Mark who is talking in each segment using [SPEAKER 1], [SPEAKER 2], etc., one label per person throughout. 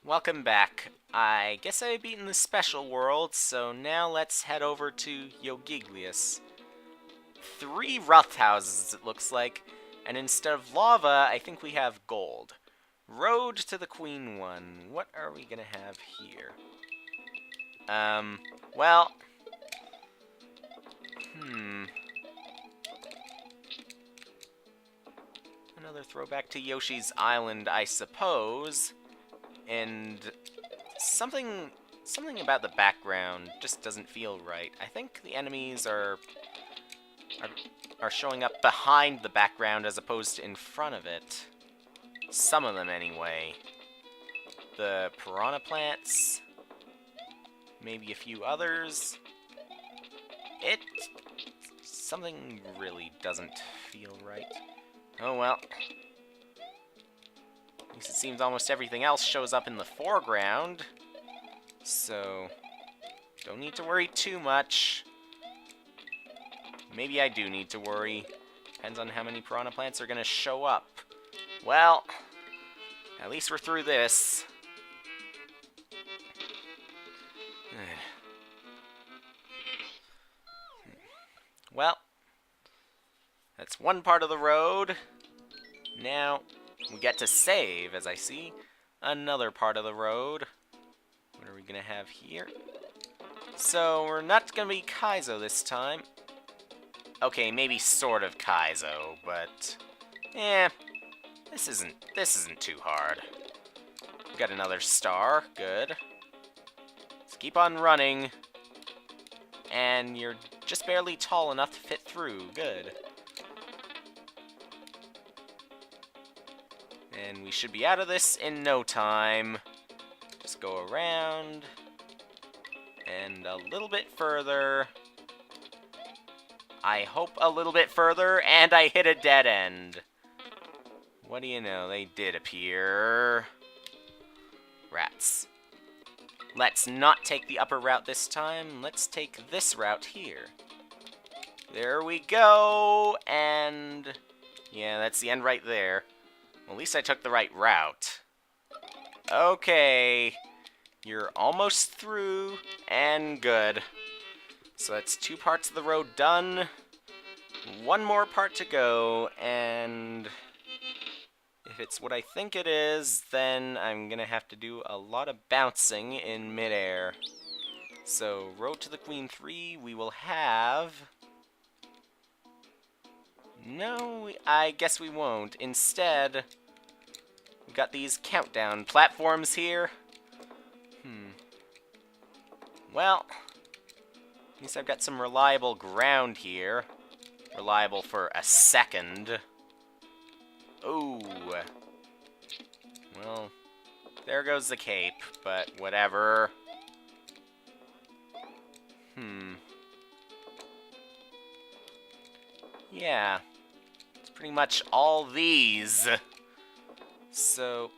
[SPEAKER 1] Welcome back. I guess I've beaten the special world, so now let's head over to Yogigglius. 3 roughhouses, it looks like, and instead of lava, I think we have gold. Road to the Queen one. What are we gonna have here? Well... Another throwback to Yoshi's Island, I suppose. And something about the background just doesn't feel right. I think the enemies are showing up behind the background as opposed to in front of it. Some of them, anyway. The piranha plants, maybe a few others. Something really doesn't feel right. Oh well. At least it seems almost everything else shows up in the foreground. So, don't need to worry too much. Maybe I do need to worry. Depends on how many piranha plants are going to show up. Well, at least we're through this. Well, that's one part of the road. Now, we get to save, as I see. Another part of the road. What are we going to have here? So, we're not going to be Kaizo this time. Okay, maybe sort of Kaizo, but... this isn't too hard. We got another star. Good. Let's keep on running. And you're just barely tall enough to fit through. Good. And we should be out of this in no time. Just go around. And a little bit further. I hope a little bit further, and I hit a dead end. What do you know, they did appear. Rats. Let's not take the upper route this time. Let's take this route here. There we go, and... yeah, that's the end right there. Well, at least I took the right route. Okay. You're almost through, and good. So that's 2 parts of the road done. 1 more part to go, and... if it's what I think it is, then I'm gonna have to do a lot of bouncing in midair. So, Road to the Queen 3, we will have... no, I guess we won't. Instead, we've got these countdown platforms here. Well, at least I've got some reliable ground here. Reliable for a second. Ooh. Well, there goes the cape, but whatever. Yeah. It's pretty much all these. So,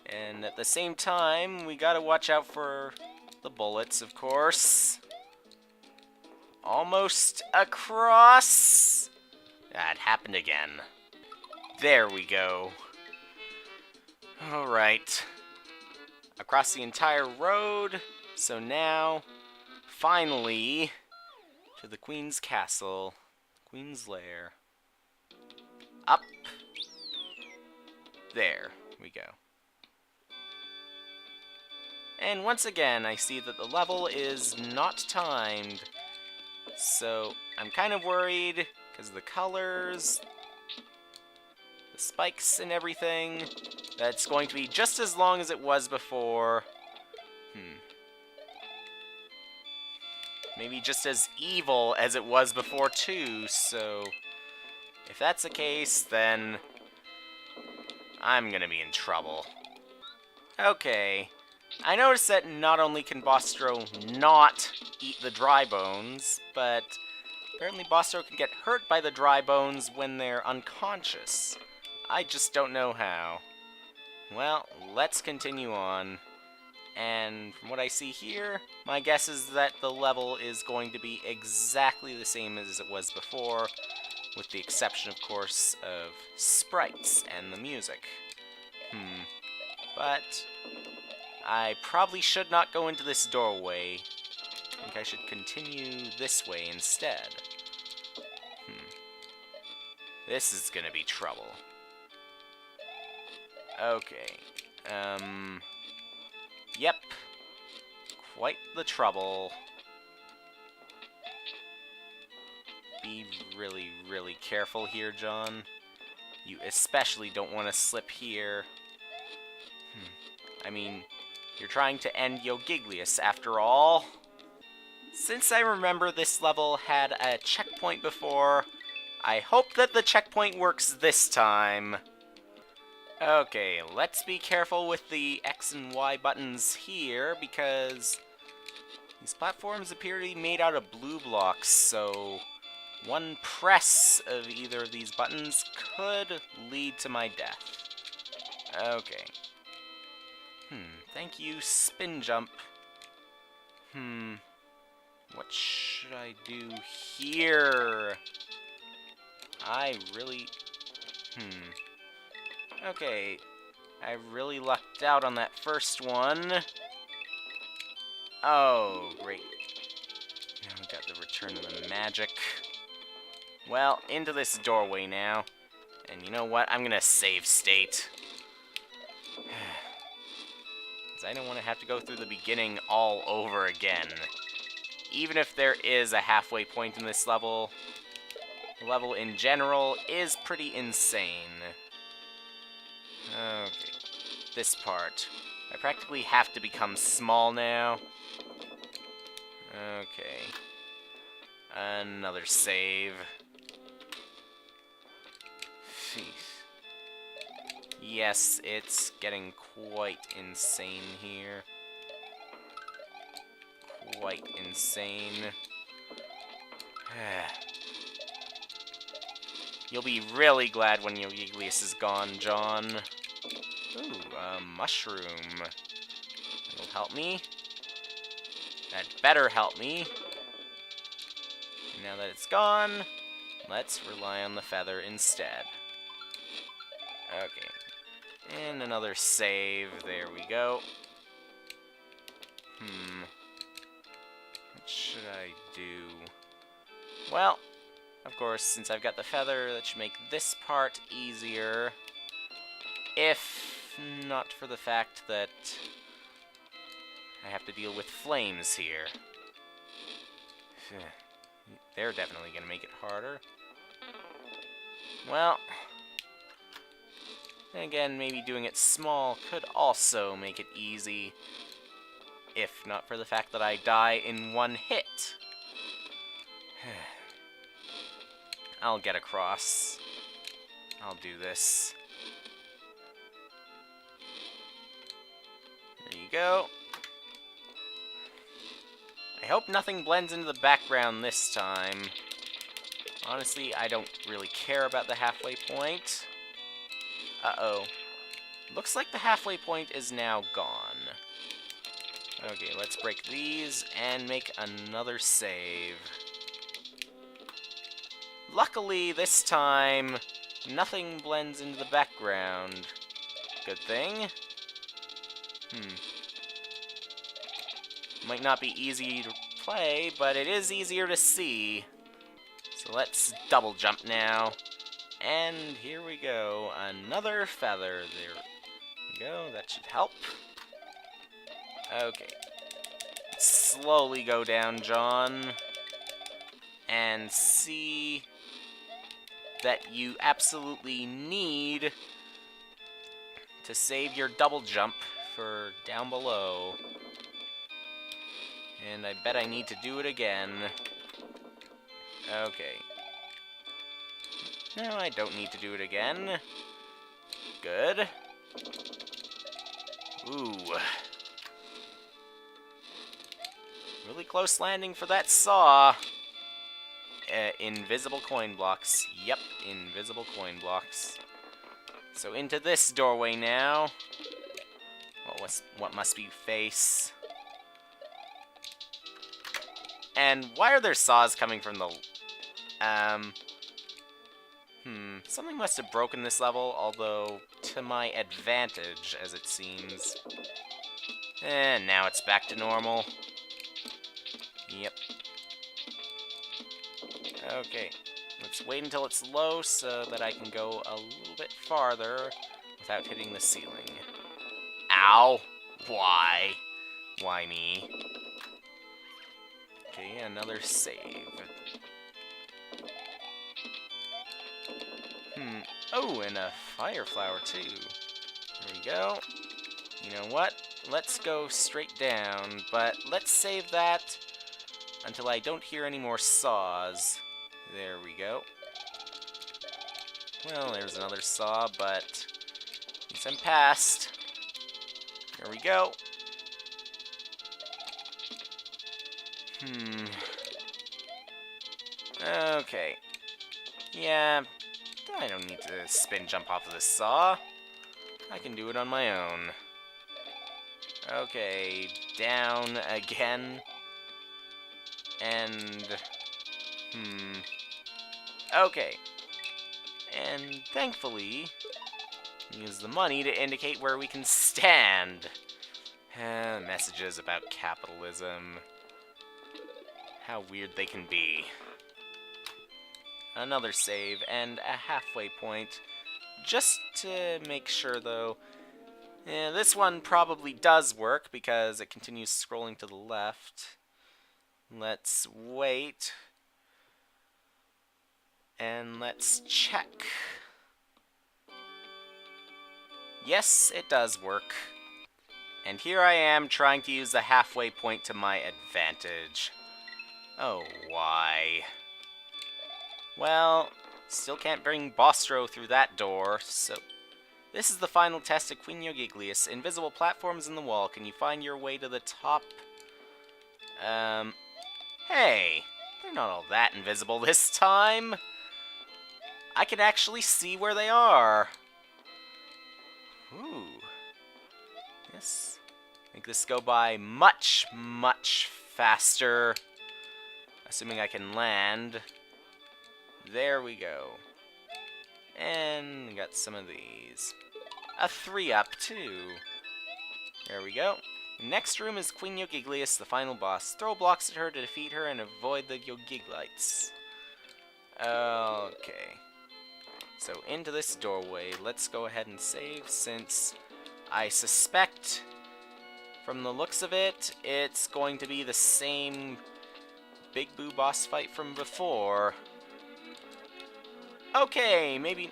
[SPEAKER 1] and at the same time, we gotta watch out for the bullets, of course. Almost across. That happened again. There we go. Alright. Across the entire road. So now, finally, to the Queen's Castle. Queen's Lair. Up. There we go. And once again, I see that the level is not timed. So, I'm kind of worried, because of the colors, the spikes and everything, that's going to be just as long as it was before. Maybe just as evil as it was before, too, so... if that's the case, then... I'm gonna be in trouble. Okay. I noticed that not only can Bostro not eat the dry bones, but apparently Bostro can get hurt by the dry bones when they're unconscious. I just don't know how. Well, let's continue on. And from what I see here, my guess is that the level is going to be exactly the same as it was before, with the exception, of course, of sprites and the music. But I probably should not go into this doorway. I think I should continue this way instead. This is gonna be trouble. Okay. Yep. Quite the trouble. Be really, really careful here, John. You especially don't want to slip here. I mean, you're trying to end Yogigglius after all. Since I remember this level had a checkpoint before, I hope that the checkpoint works this time. Okay, let's be careful with the X and Y buttons here, because these platforms appear to be made out of blue blocks, so one press of either of these buttons could lead to my death. Okay. Thank you, spin jump. What should I do here? I really... Okay. I really lucked out on that first one. Oh, great. Now we got the return of the magic. Well, into this doorway now. And you know what? I'm gonna save state. Because I don't want to have to go through the beginning all over again. Even if there is a halfway point in this level, the level in general is pretty insane. Okay. This part. I practically have to become small now. Okay. Another save. Yes, it's getting quite insane here. Quite insane. You'll be really glad when Yogigglius is gone, John. Ooh, a mushroom. That'll help me. That better help me. Now that it's gone, let's rely on the feather instead. Okay. And another save. There we go. What should I do? Well, of course, since I've got the feather, that should make this part easier. If not for the fact that I have to deal with flames here. They're definitely going to make it harder. Well, then again, maybe doing it small could also make it easy. If not for the fact that I die in one hit. I'll get across. I'll do this. There you go. I hope nothing blends into the background this time. Honestly, I don't really care about the halfway point. Uh-oh. Looks like the halfway point is now gone. Okay, let's break these and make another save. Luckily, this time, nothing blends into the background. Good thing. Might not be easy to play, but it is easier to see. So let's double jump now. And here we go. Another feather. There we go. That should help. Okay. Slowly go down, John. And see that you absolutely need to save your double jump for down below. And I bet I need to do it again. Okay. No, I don't need to do it again. Good. Ooh. Really close landing for that saw. Invisible coin blocks. Yep, invisible coin blocks. So into this doorway now. What must we face? And why are there saws coming from the... Something must have broken this level, although to my advantage, as it seems. And now it's back to normal. Yep. Okay. Let's wait until it's low so that I can go a little bit farther without hitting the ceiling. Ow! Why? Why me? Okay, another save. Oh, and a fire flower too. There we go. You know what? Let's go straight down, but let's save that until I don't hear any more saws. There we go. Well, there's another saw, but at least I'm past. There we go. Okay. Yeah, I don't need to spin jump off of this saw. I can do it on my own. Okay, down again. And... Okay. And thankfully, use the money to indicate where we can stand. Messages about capitalism. How weird they can be. Another save and a halfway point. Just to make sure, though, this one probably does work because it continues scrolling to the left. Let's wait. And let's check. Yes, it does work. And here I am trying to use the halfway point to my advantage. Oh, why? Well, still can't bring Bostro through that door, so... This is the final test of Queen Yogigglius. Invisible platforms in the wall. Can you find your way to the top? Hey! They're not all that invisible this time! I can actually see where they are! Ooh. Yes. Make this go by much, much faster. Assuming I can land. There we go. And we got some of these. A 3-up, too. There we go. Next room is Queen Yogigglius, the final boss. Throw blocks at her to defeat her and avoid the Yogigglites. Okay. So into this doorway, let's go ahead and save, since I suspect, from the looks of it, it's going to be the same Big Boo boss fight from before. Okay, maybe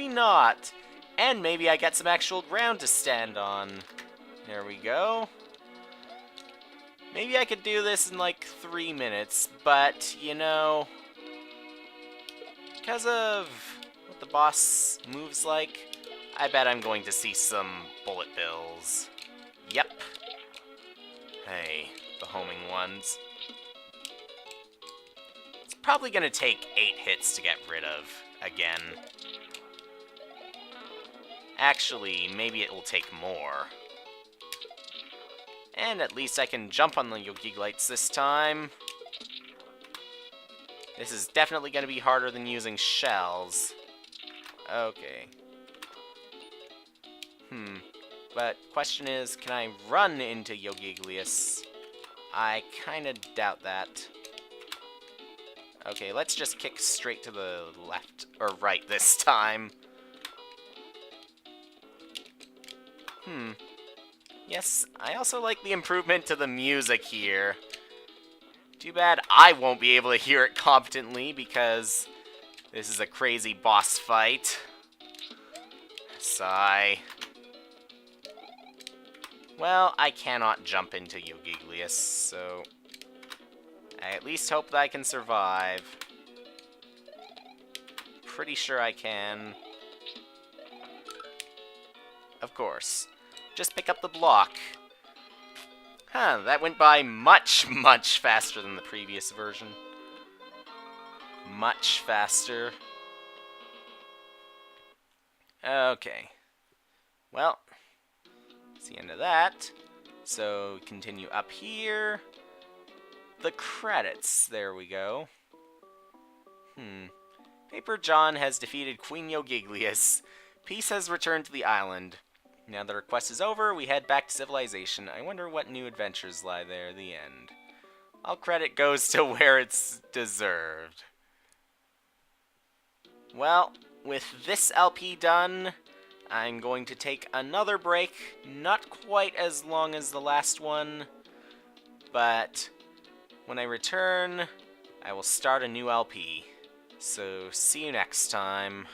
[SPEAKER 1] not. And maybe I get some actual ground to stand on. There we go. Maybe I could do this in like 3 minutes, but, you know, because of what the boss moves like, I bet I'm going to see some bullet bills. Yep. Hey, the homing ones. It's probably gonna take 8 hits to get rid of, again. Actually, maybe it will take more. And at least I can jump on the Yogigglites this time. This is definitely going to be harder than using shells. Okay. But question is, can I run into Yogigglius? I kind of doubt that. Okay, let's just kick straight to the left, or right this time. Yes, I also like the improvement to the music here. Too bad I won't be able to hear it competently because this is a crazy boss fight. Sigh. Well, I cannot jump into Yogigglius, so I at least hope that I can survive. Pretty sure I can. Of course. Just pick up the block. Huh, that went by much, much faster than the previous version. Much faster. Okay. Well, that's the end of that. So, continue up here. The credits. There we go. Paper John has defeated Queen Yogigglius. Peace has returned to the island. Now the request is over, we head back to civilization. I wonder what new adventures lie there at the end. All credit goes to where it's deserved. Well, with this LP done, I'm going to take another break. Not quite as long as the last one, but when I return, I will start a new LP. So, see you next time.